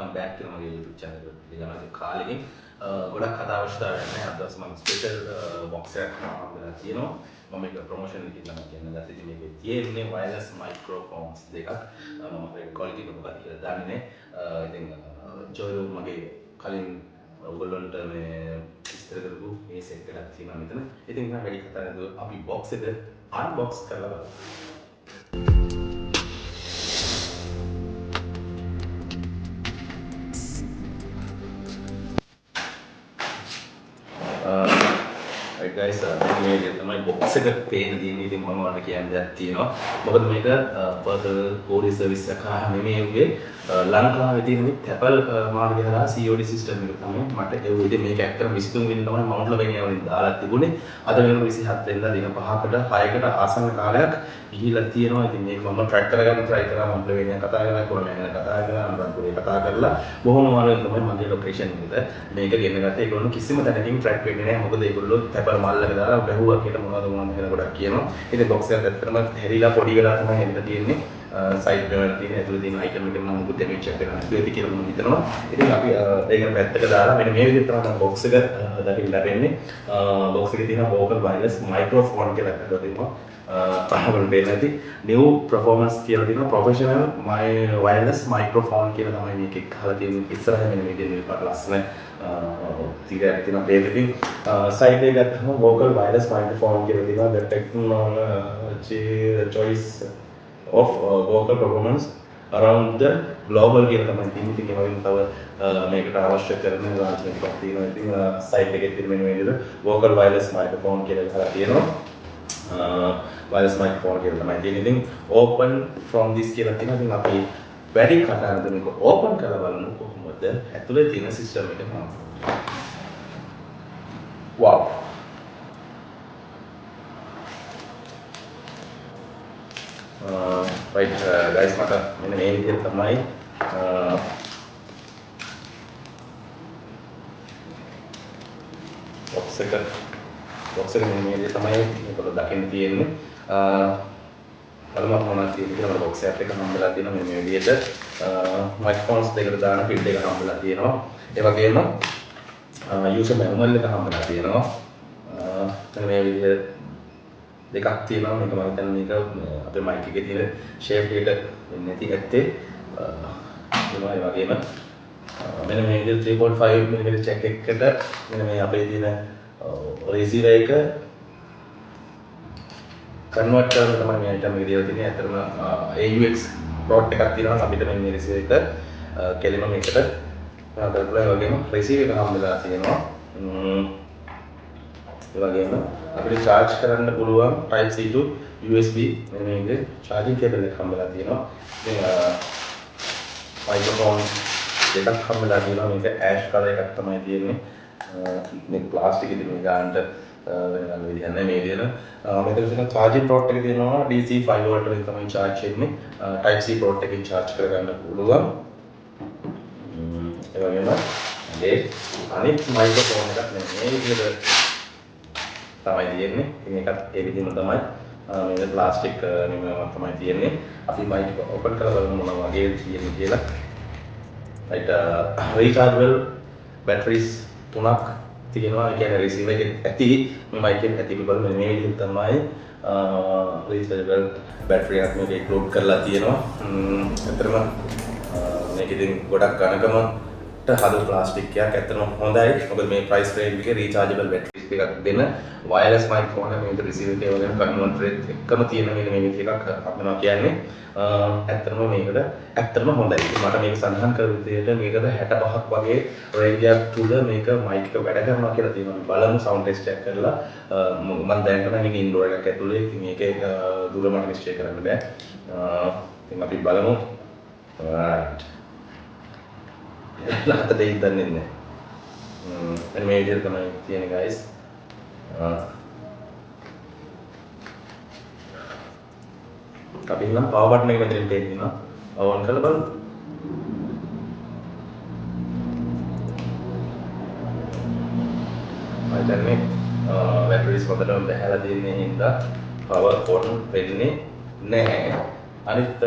welcome back to my YouTube channel. This is Khalid. ගොඩක් කතා අවශ්‍යතාවයක් නැහැ. අද දවස් මම ස්පෙෂල් බොක්ස් එකක් හම්බෙලා තියෙනවා. මම මේක ප්‍රොමෝෂන් එකකින් තමයි කියන්නේ. දැන් ඉතින් මේකේ තියෙන්නේ වයර්ලස් මයික්‍රොෆෝන්ස් දෙකක්. මම මේක ක්වලිටි කොහොමද කියලා දන්නේ නැහැ. ඉතින් ජොයෝ මගේ කලින් ඔයගොල්ලන්ට මේ විස්තර කරපු මේ සෙට් එකක් තියෙනවා මෙතන. ඉතින් මම වැඩි කතා නෑ. අපි බොක්ස් එක අන්බොක්ස් කරලා බලමු. Right guys, මේ තමයි box එක පේන දිනේ ඉතින් මම ඔයාලට කියන්න දෙයක් තියෙනවා. මොකද මේක personal courier service එකක් නෙමෙයි උගේ ලංකාවේ තියෙන මේ Apple මාර්ගය හරහා COD system එක තමයි මට එව්වේ. ඉතින් මේක ඇත්තටම 23 වෙනිදා තමයි මවුන්ට් ලබෙනියා වලින් දාලා තිබුණේ. අද වෙනකොට 27 වෙනිදා දින 5කට 6කට ආසන්න කාලයක් ගිහිලා තියෙනවා. ඉතින් මේක මම track කරගන්න try කරා මවුන්ට් ලබෙනියා කතා කරලා කොරමෑන් කතා කරලා අනුරාධපුරේ කතා කරලා බොහොම අමාරුවෙන් තමයි මගේ location එකට මේක ගෙන්න ගත්තේ. ඒගොල්ලෝ කිසිම තැනකින් track වෙන්නේ නැහැ. මොකද ඒගොල්ලෝ Apple මල්ලක දාලා බැහුවා කියලා මොනවද කියලා ගොඩක් කියනවා. ඉතින් box එක ඇත්තටම හැරිලා පොඩි වෙලා තමයි හෙන්න තියෙන්නේ. සයිඩ් වල තියෙන ඇතුළේ තියෙන item එක නම් මුකුත් damage check කරන්න බැහැ කියලා මම හිතනවා. ඉතින් අපි ඒක පැත්තක දාලා මෙන්න මේ විදිහට තමයි box එක දකින්න ලැබෙන්නේ. box එකේ තියෙන vocal wireless microphone කියලා එකක් තියෙනවා. අපිට පේන්නේ නැති new performance කියලා තියෙනවා. professional wireless microphone කියලා තමයි මේකේ ගහලා තියෙන්නේ. ඉස්සරහින් මෙන්න මේ විදිහට පාට ලස්සන තිරයක් තියෙනවා. මේකෙන් side එක ගත්තම vocal wireless microphone කියලා තියෙනවා. the technology choice of vocal performance around the global කියලා තමයි තියෙන්නේ. ඉතින් ඒ වගේම තව මේකට අවශ්‍ය කරන රාජ්‍යයක් තියෙනවා. ඉතින් සයිට් එකේ තියෙන මෙන්න මේ විදිහට vocal wireless microphone කියලා ගහලා තියෙනවා. wireless microphone කියලා තමයි තියෙන්නේ. ඉතින් open from this කියලා තියෙනවා. ඉතින් අපි වැඩි කතා කරද්දී මේක open කරලා බලමු කොහොමද ඇතුලේ තියෙන system එක මොනවද. wow right guys මට මෙන්න මේ විදිහට තමයි box එක මෙන්න මේ විදිහට තමයි මේක දකින්න තියෙන්නේ. බලමු මොනවද තියෙන්නේ කියලා. මම box එකත් එක හම්බෙලා තියෙනවා මෙන්න මේ විදිහට. microphones දෙකට දාන feed එක හම්බෙලා තියෙනවා. ඒ වගේම user manual එක හම්බෙලා තියෙනවා. මේ විදිහට දෙකක් තියෙනවා. මේක මම හිතන්නේ මේක අපේ mic එකේ තියෙන shape එකට වෙන්නේ නැති ඇත්තේ. ඒ වගේම මෙන්න මේ විදිහට 3.5 mm jack එකකට මෙන්න මේ අපේ තියෙන receiver එක convert කරලා තමයි මේ item එක දීලා තියෙන්නේ. ඇත්තටම AUX port එකක් තියෙනවා. අපිට මේ receiver එක කෙලිම මේකට කරලා ඒ වගේම receiver එක හම්බෙලා තියෙනවා. ඒ වගේම අපිට charge කරන්න පුළුවන් type C to USB මෙන්න මේකේ charging cable එකක් හම්බෙලා තියෙනවා. ඉතින් microphone දෙකක් හම්බෙලා තියෙනවා. මේක ash color එකක් තමයි තියෙන්නේ. මේක plastic එකේ තියෙන ගානට වෙන විදිහක් නැහැ මේ විදිහට. මෙතන තියෙන charging port එක තියෙනවා DC 5 volt වලින් තමයි charge වෙන්නේ. type C port එකකින් charge කරගන්න පුළුවන්. ඒ වගේම මේ අනිත් microphone එකක් මේ විදිහට තමයි තියෙන්නේ. ඉතින් ඒකත් ඒ විදිහම තමයි මේ ප්ලාස්ටික් නිමව තමයි තියෙන්නේ. අපි මයික් ඕපන් කරලා බලමු මොන වගේ තියෙන්නේ කියලා. right rechargeable batteries තුනක් තියෙනවා. ඒ කියන්නේ receiver එකේ ඇති මේ මයික් එකේ ඇති බලමු මේ විදිහට තමයි rechargeable battery එකක් මේක include කරලා තියෙනවා. ඇත්තටම මේක ඉතින් ගොඩක් ඝනකමට හදපු ප්ලාස්ටික් එකක්. ඇත්තටම හොඳයි. මොකද මේ price range එකේ rechargeable batteries එකක් දෙන wireless microphone එක මේක receiver එකේ වගේම converter එකම තියෙන මෙන්න මේ විදිහ එකක් අපිනවා කියන්නේ. ඇත්තටම මේකට ඇත්තටම හොඳයි. මට මේක සඳහන් කර විදිහට මේකට 65ක් වගේ range එකක් තුල මේක mic එක වැඩ කරනවා කියලා තියෙනවා. බලමු sound test එකක් කරලා මම දැන් තමයි මේක indoor එකක් ඇතුලේ. ඉතින් මේකේ දුර මට නිශ්චය කරන්න බෑ. ඉතින් අපි බලමු. right ලහත දෙයක් දන්නේ නැහැ. මේ විදිහට තමයි තියෙන්නේ guys. අපි නම් power button එක මෙතනින් තියෙනවා. on කරලා බලමු. මම දැන්නේ batteries පොතටම බහැලා තියෙන හින්දා power on වෙන්නේ නැහැ. අනිත්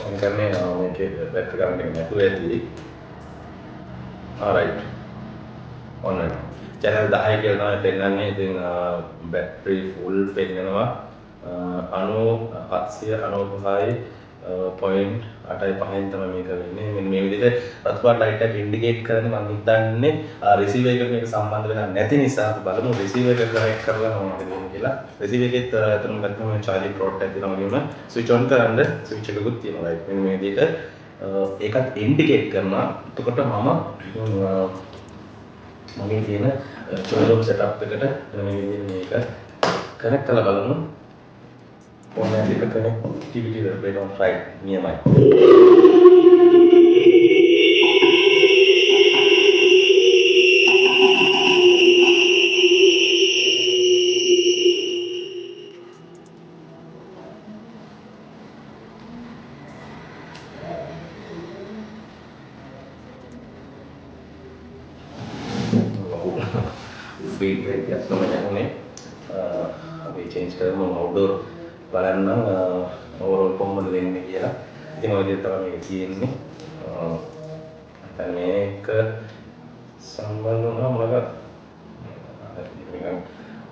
මම කරන්නේ මේකේ බැටරි කරන්ට් එක නැතුව ඇති. alright. ඔන්න channel 10 කියලා තමයි පෙන්නන්නේ. ඉතින් බැටරි ෆුල් පෙන්නනවා 795යි 0.85න් තමයි මේක වෙන්නේ. මෙන්න මේ විදිහට රතු පාට ලයිට් එක ඉන්ඩිකේට් කරන්නේ මම හිතන්නේ රිසීවර් එකට මේක සම්බන්ධ වෙලා නැති නිසා අපි බලමු රිසීවර් එක කනෙක්ට් කරලා මොනවද වෙන්නේ කියලා. රිසීවර් එකෙත් අතනම ගත්තම charging port එකක් තියෙනවා වගේම switch on කරන්න switch එකකුත් තියෙනවා. right මෙන්න මේ විදිහට ඒකත් ඉන්ඩිකේට් කරනවා. එතකොට මගේ තියෙන චෝලොක් සෙටප් එකට මේ විදිහට මේක කනෙක්ට් කරලා බලමු. On and the connectivity rate on right near my. Feedback ya semuanya ini අපි change කරමු outdoor බලන්න overall කොහොමද වෙන්නේ කියලා. ඉතින් ඔය විදිහට තමයි මේක තියෙන්නේ. දැන් මේක සම්බන්ධ වුණා මොනවාද? නිකන්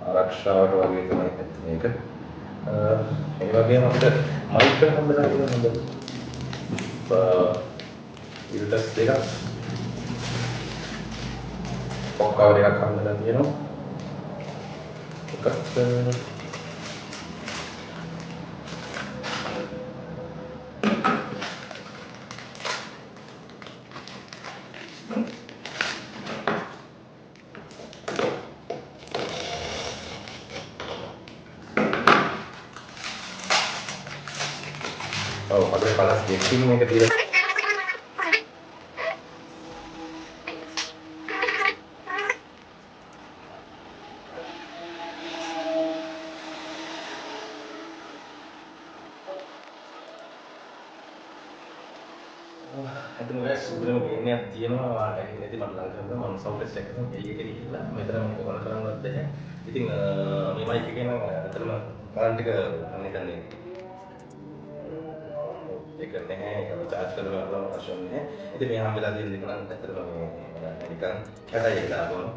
ආරක්ෂාවට වගේ තමයි මේක. ඒ වගේම අපිට මයික් එක හම්බෙලා තියෙනවා නේද? ෆිල්ටර්ස් දෙකක් පොක් කවර් එකක් හම්බෙලා තියෙනවා. එකක් ada kelas jacking yang ketiga. itu guys sebenarnya ini තියෙනවා ඇහි නැති මට ලං කරලා මම සවුන්ඩ් ටෙස්ට් එකක් කරනවා එළියට ගිහිල්ලා මෙතන මේක කොන කරන්නවත් බැහැ. ඉතින් මේ මයික් එකේ නම් ඇත්තටම කරන්ට් එක නිකන් ඒක නැහැ ඒක චාර්ජ් කරලා බලන්න අවශ්‍ය නැහැ. ඉතින් මේ හැම වෙලාවෙම දෙන්න නම් ඇත්තටම නිකන් කැටයි එක දාපුවම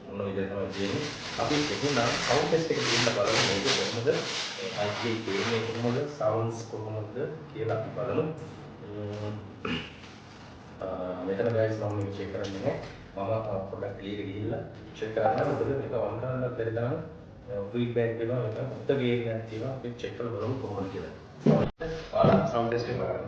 මොන විදිහට තමයි තියෙන්නේ. අපි එහෙනම් සවුන්ඩ් ටෙස්ට් එක දෙන්න බලමු මේක කොහොමද මයික් එකේ මේ කොහොමද සවුන්ඩ්ස් කොහොමද කියලා අපි බලමු. මෙතන guys මම මේක චෙක් කරන්නේ නැහැ. මම පොඩ්ඩක් clear ගිහිල්ලා චෙක් කරන්න. මොකද මේක on කරන්නත් බැරි තරම් feedback දෙනවා. ඒක හොඳ ගේම් එකක් තියෙනවා. අපි චෙක් කරලා බලමු කොහොමද කියලා. ඔයාලා sound test එක කරන්න.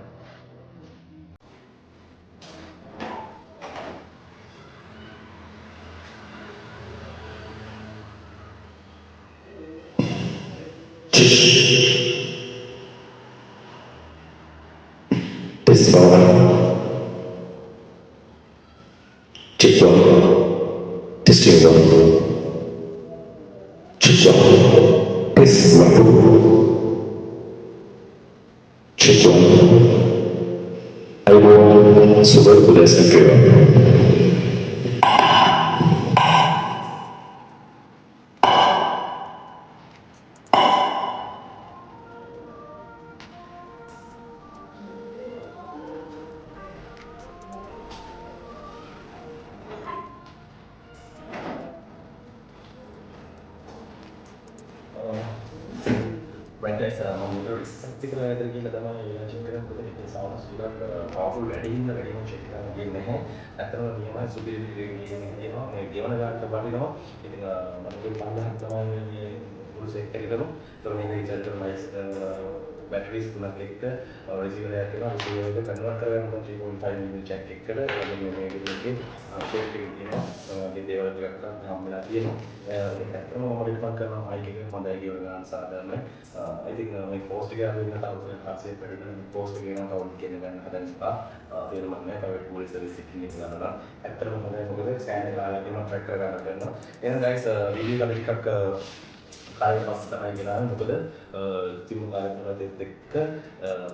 Test check one, testing one, check one, test one, check one. I will super to the secure. Right guys, මම රිසර්ච් කරලා ඇතර කියලා තමයි චෙක් කරන්නේ. මේ සවුන්ඩ්ස් ටිකක් පවර්ෆුල් වැඩි හින්දා වැඩිම චෙක් කරන්න ගියේ නැහැ. ඇත්තටම නියමයි සුපිරි ගේමින් තියෙනවා. මේ ගෙවන ගානට වටිනවා. ඉතින් මම 5000ක් තමයි මේ මුළු සෙට් එක කරමු. ඒතර මේක රිසර්ච් කරලා බැටරිස් තුනක් එක්ක රිසීවර් එකක් තියෙනවා. රිසීවර් එක කන්වර්ට් කරගන්න 3.5 mm ජැක් එකකට මේ විදිහේ ෂේප් එකක් තියෙනවා. මේ දේවල් ටිකක් හම්බෙලා තියෙනවා. ඒක ඇත්තටම මම රිකමන්ඩ් කරනවා මයික් එක හොඳයි කියලා ගන්න සාධාරණයි. I think මේ පෝස්ට් එක අපි වෙන තව හත්සේ පෙරදෙන පෝස්ට් එක ගැන කවුන්ට් කියන ගන්න හදන්න එපා. තේරුම් ගන්න ප්‍රයිවට් පොලිස් සර්විස් එකකින් එක ගන්න නම් ඇත්තටම හොඳයි. මොකද ස්කෑන් එක ලාලා තියෙනවා ට්‍රැක් කර ගන්න කරනවා. එහෙනම් guys වීඩියෝ එක ටිකක් කාලේ පස්සේ තමයි ගෙනාවේ. මොකද තිබුණු කාර්යක්‍රමات එක්ක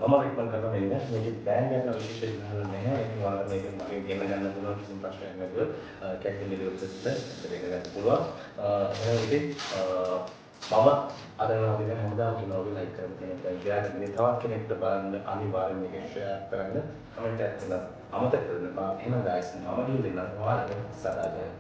මම රිකමන්ඩ් කරනවා මෙන්න මේකේ බෑන් ගන්න විශේෂ විදිහක් නැහැ. ඒක ඔයාලා මේක මගේ ගෙන්න ගන්න පුළුවන් කිසිම ප්‍රශ්නයක් නැතුව කැක්කින් ඩෙලිවරි සර්විස් එක ගන්න පුළුවන්. එහෙනම් ඉතින් මම අද වෙන හැමදාම කියනවා ඔයගොල්ලෝ ලයික් කරලා තියෙන එක. ඉතින් මේ තවත් කෙනෙක්ට බලන්න අනිවාර්යෙන් මේක ෂෙයා කරන්න. කමෙන්ට් එකක් දාන්න අමතක කරන්න එපා. එහෙනම් guys මම ගිහින් දෙන්නම් ඔයාලට සදාගන්න.